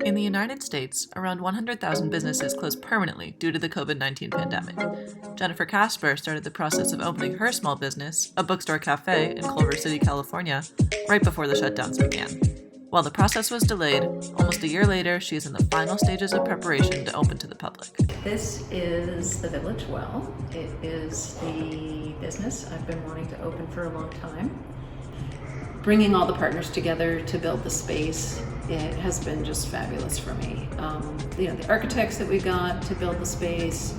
In the United States, around 100,000 businesses closed permanently due to the COVID-19 pandemic. Jennifer Caspar started the process of opening her small business, a bookstore-cafe in Culver City, California, right before the shutdowns began. While the process was delayed, almost a year later, she is in the final stages of preparation to open to the public. This is the Village Well. It is the business I've been wanting to open for a long time. Bringing all the partners together to build the space, it has been just fabulous for me. The architects that we got to build the space,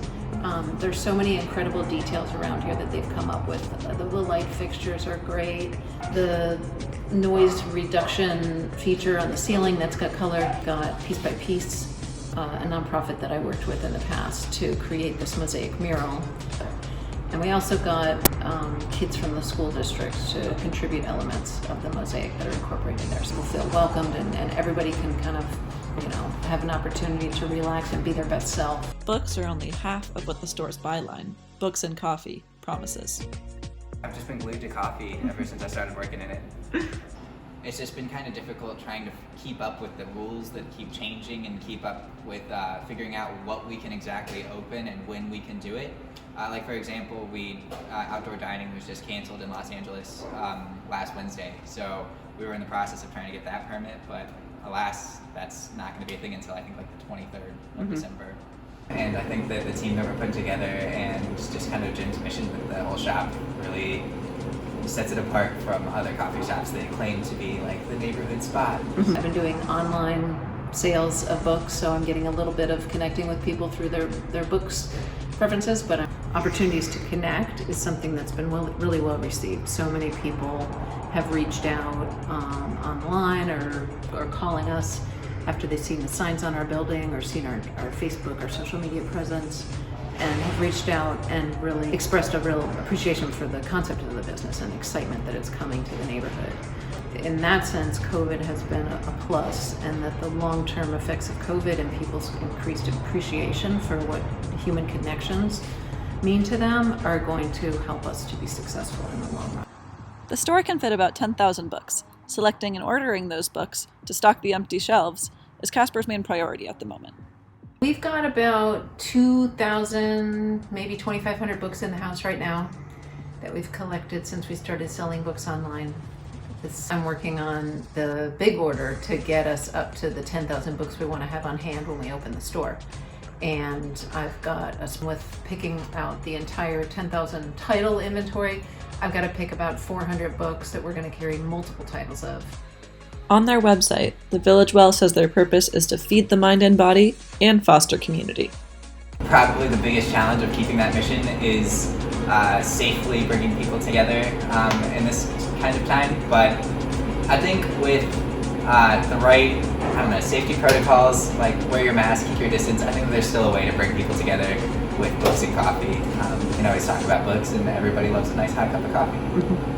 there's so many incredible details around here that they've come up with. The light fixtures are great. The noise reduction feature on the ceiling that's got color, got Piece by Piece, a nonprofit that I worked with in the past to create this mosaic mural. And we also got kids from the school district to contribute elements of the mosaic that are incorporated there. So we'll feel welcomed and everybody can kind of, have an opportunity to relax and be their best self. Books are only half of what the store's byline, Books and Coffee, promises. I've just been glued to coffee ever since I started working in it. It's just been kind of difficult trying to keep up with the rules that keep changing and keep up with figuring out what we can exactly open and when we can do it. Like for example, outdoor dining was just canceled in Los Angeles last Wednesday, so we were in the process of trying to get that permit, but alas, that's not going to be a thing until I think like the 23rd of December. And I think that the team that we're putting together and just kind of Jim's mission with the whole shop really sets it apart from other coffee shops that claim to be like the neighborhood spot. I've been doing online sales of books, so I'm getting a little bit of connecting with people through their books preferences, but opportunities to connect is something that's been really well received. So many people have reached out online or calling us after they've seen the signs on our building or seen our Facebook, our social media presence, and have reached out and really expressed a real appreciation for the concept of the business and excitement that it's coming to the neighborhood. In that sense, COVID has been a plus, and that the long-term effects of COVID and people's increased appreciation for what human connections mean to them are going to help us to be successful in the long run. The store can fit about 10,000 books. Selecting and ordering those books to stock the empty shelves is Caspar's main priority at the moment. We've got about 2,000, maybe 2,500 books in the house right now that we've collected since we started selling books online. I'm working on the big order to get us up to the 10,000 books we want to have on hand when we open the store. And I've got us with picking out the entire 10,000 title inventory. I've got to pick about 400 books that we're going to carry multiple titles of. On their website, the Village Well says their purpose is to feed the mind and body and foster community. Probably the biggest challenge of keeping that mission is safely bringing people together in this kind of time. But I think with the right, safety protocols, like wear your mask, keep your distance, I think there's still a way to bring people together with books and coffee. We can always talk about books, and everybody loves a nice hot cup of coffee.